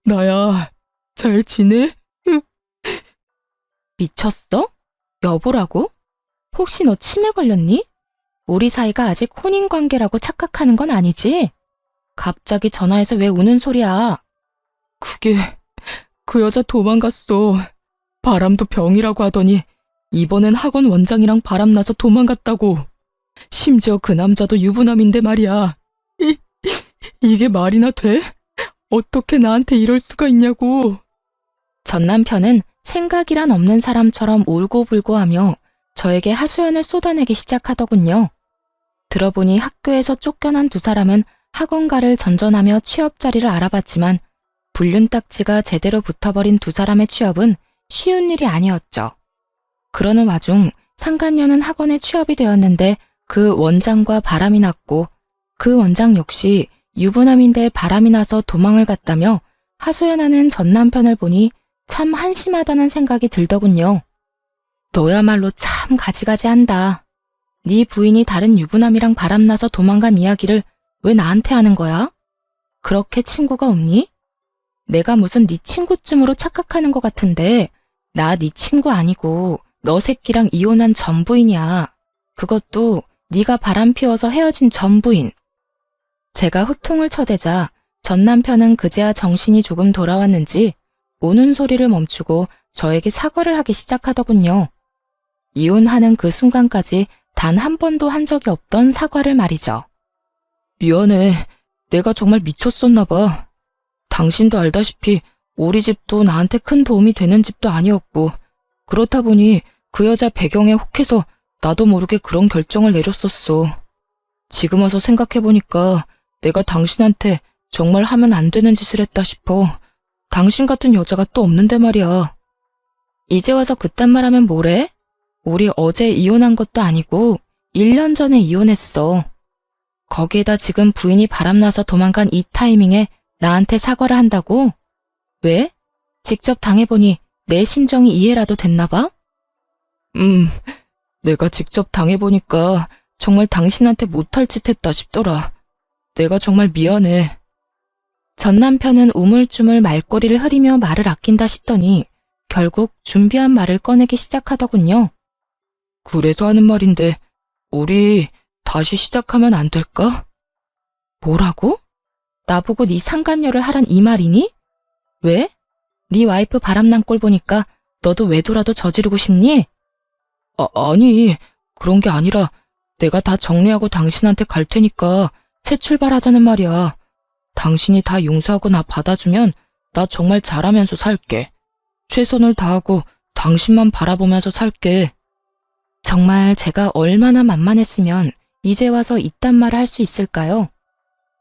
나야. 잘 지내? 미쳤어? 여보라고? 혹시 너 치매 걸렸니? 우리 사이가 아직 혼인관계라고 착각하는 건 아니지? 갑자기 전화해서 왜 우는 소리야? 그게 그 여자 도망갔어. 바람도 병이라고 하더니 이번엔 학원 원장이랑 바람나서 도망갔다고. 심지어 그 남자도 유부남인데 말이야. 이게 말이나 돼? 어떻게 나한테 이럴 수가 있냐고. 전 남편은 생각이란 없는 사람처럼 울고불고하며 저에게 하소연을 쏟아내기 시작하더군요. 들어보니 학교에서 쫓겨난 두 사람은 학원가를 전전하며 취업 자리를 알아봤지만 불륜 딱지가 제대로 붙어버린 두 사람의 취업은 쉬운 일이 아니었죠. 그러는 와중 상간녀는 학원에 취업이 되었는데 그 원장과 바람이 났고 그 원장 역시 유부남인데 바람이 나서 도망을 갔다며 하소연하는 전 남편을 보니 참 한심하다는 생각이 들더군요. 너야말로 참 가지가지한다. 네 부인이 다른 유부남이랑 바람나서 도망간 이야기를 왜 나한테 하는 거야? 그렇게 친구가 없니? 내가 무슨 네 친구쯤으로 착각하는 것 같은데 나 네 친구 아니고 너 새끼랑 이혼한 전 부인이야. 그것도 네가 바람 피워서 헤어진 전 부인. 제가 호통을 쳐대자 전 남편은 그제야 정신이 조금 돌아왔는지 우는 소리를 멈추고 저에게 사과를 하기 시작하더군요. 이혼하는 그 순간까지 단 한 번도 한 적이 없던 사과를 말이죠. 미안해. 내가 정말 미쳤었나 봐. 당신도 알다시피 우리 집도 나한테 큰 도움이 되는 집도 아니었고 그렇다 보니 그 여자 배경에 혹해서 나도 모르게 그런 결정을 내렸었어. 지금 와서 생각해보니까 내가 당신한테 정말 하면 안 되는 짓을 했다 싶어. 당신 같은 여자가 또 없는데 말이야. 이제 와서 그딴 말 하면 뭐래? 우리 어제 이혼한 것도 아니고 1년 전에 이혼했어. 거기에다 지금 부인이 바람나서 도망간 이 타이밍에 나한테 사과를 한다고? 왜? 직접 당해보니 내 심정이 이해라도 됐나 봐? 내가 직접 당해보니까 정말 당신한테 못할 짓 했다 싶더라. 내가 정말 미안해. 전 남편은 우물쭈물 말꼬리를 흐리며 말을 아낀다 싶더니 결국 준비한 말을 꺼내기 시작하더군요. 그래서 하는 말인데 우리 다시 시작하면 안 될까? 뭐라고? 나보고 네 상간녀를 하란 이 말이니? 왜? 네 와이프 바람난 꼴 보니까 너도 외도라도 저지르고 싶니? 아니, 그런 게 아니라 내가 다 정리하고 당신한테 갈 테니까 새 출발하자는 말이야. 당신이 다 용서하고 나 받아주면 나 정말 잘하면서 살게. 최선을 다하고 당신만 바라보면서 살게. 정말 제가 얼마나 만만했으면 이제 와서 이딴 말을 할 수 있을까요?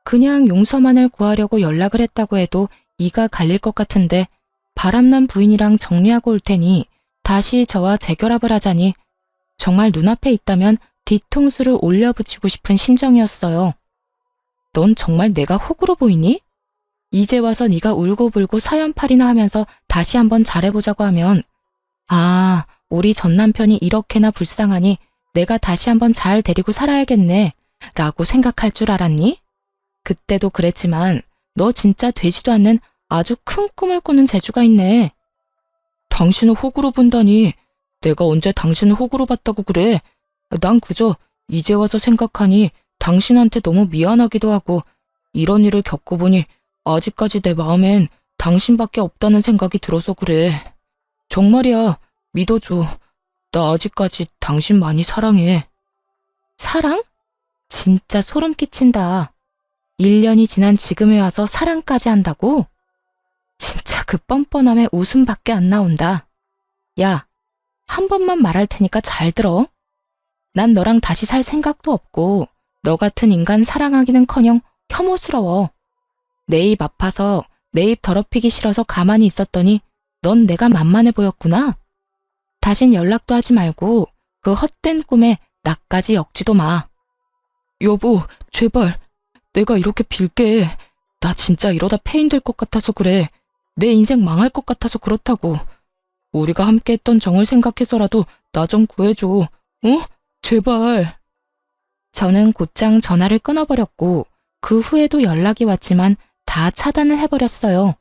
그냥 용서만을 구하려고 연락을 했다고 해도 이가 갈릴 것 같은데 바람난 부인이랑 정리하고 올 테니 다시 저와 재결합을 하자니 정말 눈앞에 있다면 뒤통수를 올려붙이고 싶은 심정이었어요. 넌 정말 내가 호구로 보이니? 이제 와서 네가 울고불고 사연팔이나 하면서 다시 한번 잘해보자고 하면 아, 우리 전 남편이 이렇게나 불쌍하니 내가 다시 한번 잘 데리고 살아야겠네 라고 생각할 줄 알았니? 그때도 그랬지만 너 진짜 되지도 않는 아주 큰 꿈을 꾸는 재주가 있네. 당신을 호구로 본다니. 내가 언제 당신을 호구로 봤다고 그래. 난 그저 이제 와서 생각하니 당신한테 너무 미안하기도 하고 이런 일을 겪어보니 아직까지 내 마음엔 당신밖에 없다는 생각이 들어서 그래. 정말이야. 믿어줘. 나 아직까지 당신 많이 사랑해. 사랑? 진짜 소름 끼친다. 1년이 지난 지금에 와서 사랑까지 한다고? 진짜 그 뻔뻔함에 웃음밖에 안 나온다. 야, 한 번만 말할 테니까 잘 들어. 난 너랑 다시 살 생각도 없고 너 같은 인간 사랑하기는커녕 혐오스러워. 내 입 아파서 내 입 더럽히기 싫어서 가만히 있었더니 넌 내가 만만해 보였구나. 다신 연락도 하지 말고 그 헛된 꿈에 나까지 엮지도 마. 여보, 제발. 내가 이렇게 빌게. 나 진짜 이러다 폐인 될 것 같아서 그래. 내 인생 망할 것 같아서 그렇다고. 우리가 함께 했던 정을 생각해서라도 나 좀 구해줘. 어? 제발. 저는 곧장 전화를 끊어버렸고 그 후에도 연락이 왔지만 다 차단을 해버렸어요.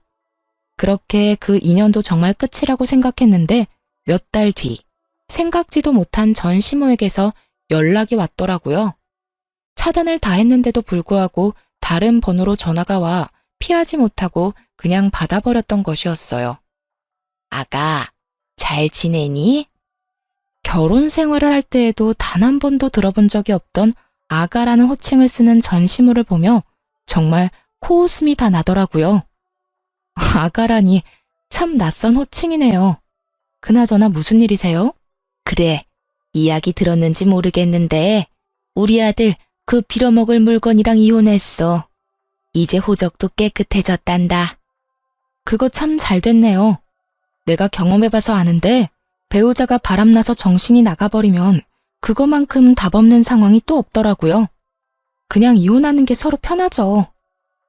그렇게 그 인연도 정말 끝이라고 생각했는데 몇 달 뒤 생각지도 못한 전시모에게서 연락이 왔더라고요. 차단을 다 했는데도 불구하고 다른 번호로 전화가 와 피하지 못하고 그냥 받아버렸던 것이었어요. 아가, 잘 지내니? 결혼 생활을 할 때에도 단 한 번도 들어본 적이 없던 아가라는 호칭을 쓰는 전시모를 보며 정말 코웃음이 다 나더라고요. 아가라니 참 낯선 호칭이네요. 그나저나 무슨 일이세요? 그래, 이야기 들었는지 모르겠는데 우리 아들 그 빌어먹을 물건이랑 이혼했어. 이제 호적도 깨끗해졌단다. 그거 참 잘 됐네요. 내가 경험해봐서 아는데 배우자가 바람나서 정신이 나가버리면 그거만큼 답 없는 상황이 또 없더라고요. 그냥 이혼하는 게 서로 편하죠.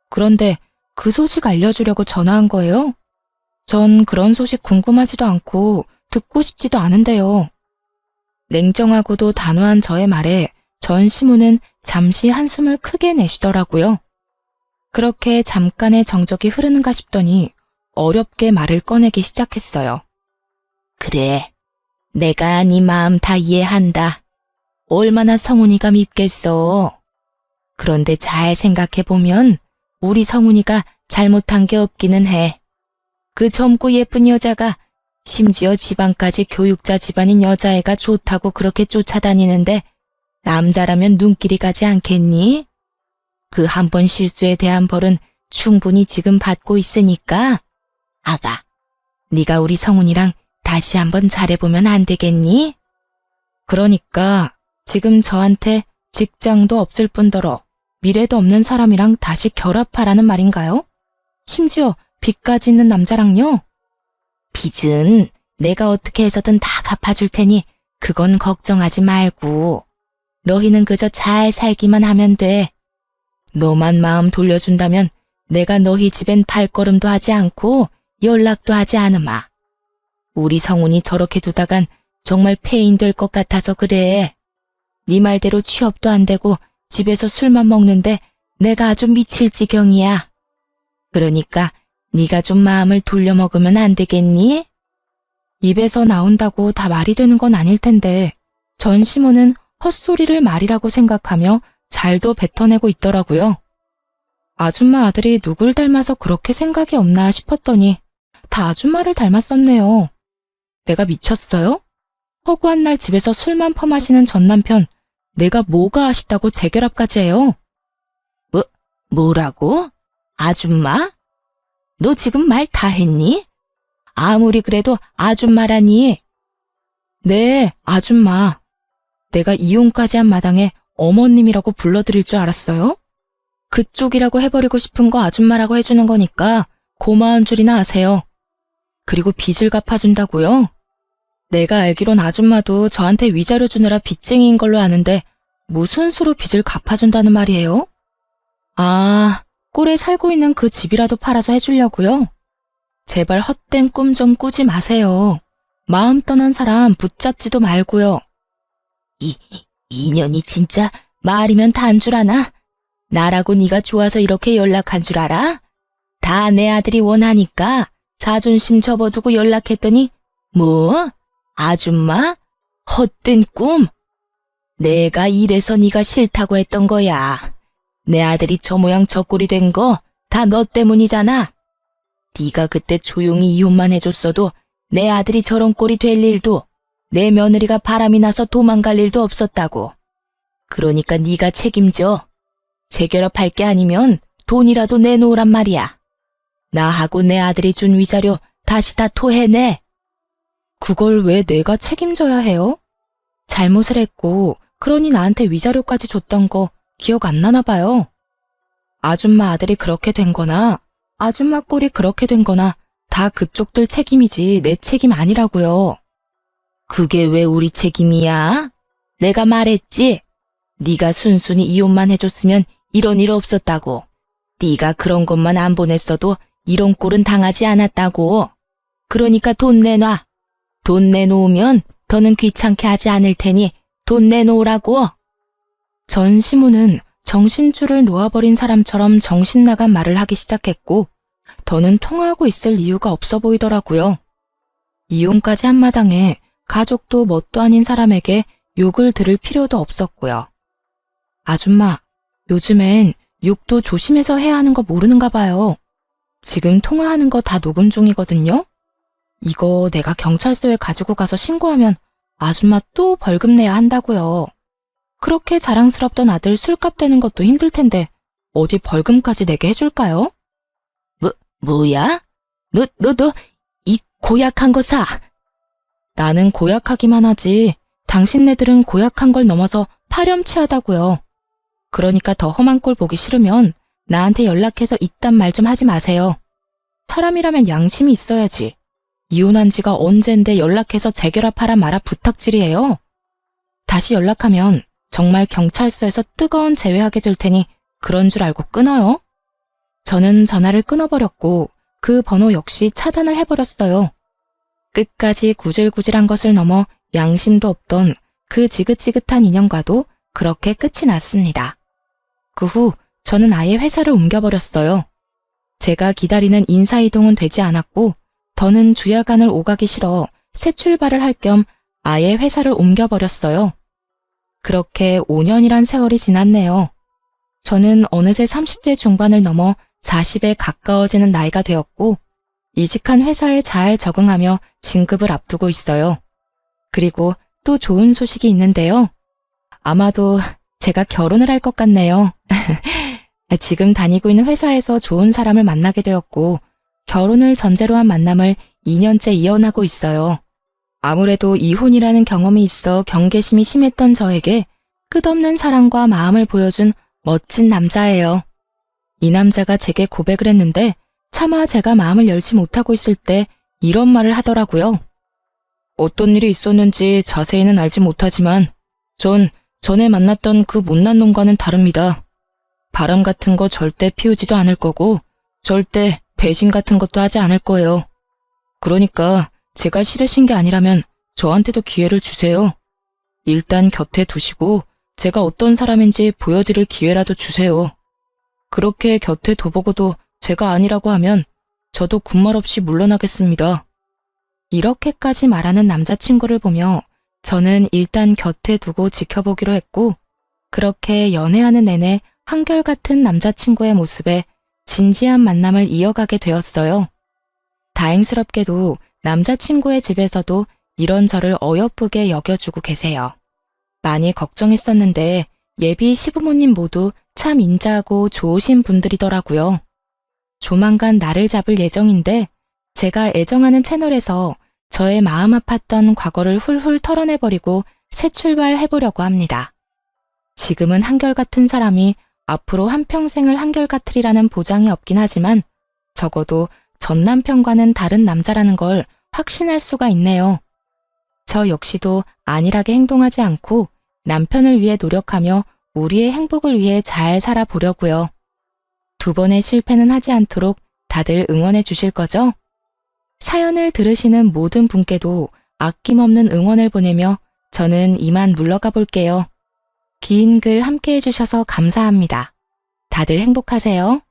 그런데 그 소식 알려주려고 전화한 거예요? 전 그런 소식 궁금하지도 않고 듣고 싶지도 않은데요. 냉정하고도 단호한 저의 말에 전 시무는 잠시 한숨을 크게 내쉬더라고요. 그렇게 잠깐의 정적이 흐르는가 싶더니 어렵게 말을 꺼내기 시작했어요. 그래, 내가 네 마음 다 이해한다. 얼마나 성훈이가 밉겠어. 그런데 잘 생각해보면 우리 성훈이가 잘못한 게 없기는 해. 그 젊고 예쁜 여자가 심지어 집안까지 교육자 집안인 여자애가 좋다고 그렇게 쫓아다니는데 남자라면 눈길이 가지 않겠니? 그 한 번 실수에 대한 벌은 충분히 지금 받고 있으니까 아가, 네가 우리 성훈이랑 다시 한번 잘해보면 안 되겠니? 그러니까 지금 저한테 직장도 없을 뿐더러 미래도 없는 사람이랑 다시 결합하라는 말인가요? 심지어 빚까지 있는 남자랑요? 빚은 내가 어떻게 해서든 다 갚아줄 테니 그건 걱정하지 말고 너희는 그저 잘 살기만 하면 돼. 너만 마음 돌려준다면 내가 너희 집엔 발걸음도 하지 않고 연락도 하지 않으마. 우리 성훈이 저렇게 두다간 정말 폐인 될 것 같아서 그래. 네 말대로 취업도 안 되고 집에서 술만 먹는데 내가 아주 미칠 지경이야. 그러니까 네가 좀 마음을 돌려먹으면 안 되겠니? 입에서 나온다고 다 말이 되는 건 아닐 텐데 전 시모는 헛소리를 말이라고 생각하며 잘도 뱉어내고 있더라고요. 아줌마 아들이 누굴 닮아서 그렇게 생각이 없나 싶었더니 다 아줌마를 닮았었네요. 내가 미쳤어요? 허구한 날 집에서 술만 퍼마시는 전 남편, 내가 뭐가 아쉽다고 재결합까지 해요? 뭐라고? 아줌마? 너 지금 말 다 했니? 아무리 그래도 아줌마라니. 네, 아줌마. 내가 이혼까지 한 마당에 어머님이라고 불러드릴 줄 알았어요? 그쪽이라고 해버리고 싶은 거 아줌마라고 해주는 거니까 고마운 줄이나 아세요. 그리고 빚을 갚아준다고요? 내가 알기론 아줌마도 저한테 위자료 주느라 빚쟁이인 걸로 아는데 무슨 수로 빚을 갚아준다는 말이에요? 아, 꼴에 살고 있는 그 집이라도 팔아서 해주려고요? 제발 헛된 꿈 좀 꾸지 마세요. 마음 떠난 사람 붙잡지도 말고요. 인연이 진짜 말이면 다 한 줄 아나? 나라고 네가 좋아서 이렇게 연락한 줄 알아? 다 내 아들이 원하니까 자존심 접어두고 연락했더니 뭐? 아줌마? 헛된 꿈? 내가 이래서 네가 싫다고 했던 거야. 내 아들이 저 모양 저 꼴이 된 거 다 너 때문이잖아. 네가 그때 조용히 이혼만 해줬어도 내 아들이 저런 꼴이 될 일도 내 며느리가 바람이 나서 도망갈 일도 없었다고. 그러니까 네가 책임져. 재결합할 게 아니면 돈이라도 내놓으란 말이야. 나하고 내 아들이 준 위자료 다시 다 토해내. 그걸 왜 내가 책임져야 해요? 잘못을 했고 그러니 나한테 위자료까지 줬던 거 기억 안 나나 봐요. 아줌마 아들이 그렇게 된 거나 아줌마 꼴이 그렇게 된 거나 다 그쪽들 책임이지 내 책임 아니라고요. 그게 왜 우리 책임이야? 내가 말했지. 네가 순순히 이혼만 해줬으면 이런 일 없었다고. 네가 그런 것만 안 보냈어도 이런 꼴은 당하지 않았다고. 그러니까 돈 내놔. 돈 내놓으면 더는 귀찮게 하지 않을 테니 돈 내놓으라고. 전 시무는 정신줄을 놓아버린 사람처럼 정신 나간 말을 하기 시작했고 더는 통화하고 있을 이유가 없어 보이더라고요. 이혼까지 한 마당에 가족도 뭣도 아닌 사람에게 욕을 들을 필요도 없었고요. 아줌마, 요즘엔 욕도 조심해서 해야 하는 거 모르는가 봐요. 지금 통화하는 거 다 녹음 중이거든요. 이거 내가 경찰서에 가지고 가서 신고하면 아줌마 또 벌금 내야 한다고요. 그렇게 자랑스럽던 아들 술값 되는 것도 힘들 텐데 어디 벌금까지 내게 해줄까요? 뭐야? 너, 이 고약한 거 사. 나는 고약하기만 하지 당신네들은 고약한 걸 넘어서 파렴치하다고요. 그러니까 더 험한 꼴 보기 싫으면 나한테 연락해서 이딴 말 좀 하지 마세요. 사람이라면 양심이 있어야지. 이혼한 지가 언젠데 연락해서 재결합하라 마라 부탁질이에요. 다시 연락하면 정말 경찰서에서 뜨거운 제외하게 될 테니 그런 줄 알고 끊어요. 저는 전화를 끊어버렸고 그 번호 역시 차단을 해버렸어요. 끝까지 구질구질한 것을 넘어 양심도 없던 그 지긋지긋한 인연과도 그렇게 끝이 났습니다. 그 후 저는 아예 회사를 옮겨버렸어요. 제가 기다리는 인사이동은 되지 않았고 더는 주야간을 오가기 싫어 새 출발을 할 겸 아예 회사를 옮겨버렸어요. 그렇게 5년이란 세월이 지났네요. 저는 어느새 30대 중반을 넘어 40에 가까워지는 나이가 되었고 이직한 회사에 잘 적응하며 진급을 앞두고 있어요. 그리고 또 좋은 소식이 있는데요. 아마도 제가 결혼을 할 것 같네요. 지금 다니고 있는 회사에서 좋은 사람을 만나게 되었고 결혼을 전제로 한 만남을 2년째 이어나고 있어요. 아무래도 이혼이라는 경험이 있어 경계심이 심했던 저에게 끝없는 사랑과 마음을 보여준 멋진 남자예요. 이 남자가 제게 고백을 했는데 차마 제가 마음을 열지 못하고 있을 때 이런 말을 하더라고요. 어떤 일이 있었는지 자세히는 알지 못하지만 전 전에 만났던 그 못난 놈과는 다릅니다. 바람 같은 거 절대 피우지도 않을 거고 절대 배신 같은 것도 하지 않을 거예요. 그러니까 제가 싫으신 게 아니라면 저한테도 기회를 주세요. 일단 곁에 두시고 제가 어떤 사람인지 보여드릴 기회라도 주세요. 그렇게 곁에 둬보고도 제가 아니라고 하면 저도 군말 없이 물러나겠습니다. 이렇게까지 말하는 남자친구를 보며 저는 일단 곁에 두고 지켜보기로 했고 그렇게 연애하는 내내 한결같은 남자친구의 모습에 진지한 만남을 이어가게 되었어요. 다행스럽게도 남자친구의 집에서도 이런 저를 어여쁘게 여겨주고 계세요. 많이 걱정했었는데 예비 시부모님 모두 참 인자하고 좋으신 분들이더라고요. 조만간 나를 잡을 예정인데 제가 애정하는 채널에서 저의 마음 아팠던 과거를 훌훌 털어내버리고 새 출발해보려고 합니다. 지금은 한결같은 사람이 앞으로 한평생을 한결같으리라는 보장이 없긴 하지만 적어도 전 남편과는 다른 남자라는 걸 확신할 수가 있네요. 저 역시도 안일하게 행동하지 않고 남편을 위해 노력하며 우리의 행복을 위해 잘 살아보려고요. 두 번의 실패는 하지 않도록 다들 응원해 주실 거죠? 사연을 들으시는 모든 분께도 아낌없는 응원을 보내며 저는 이만 물러가 볼게요. 긴 글 함께 해주셔서 감사합니다. 다들 행복하세요.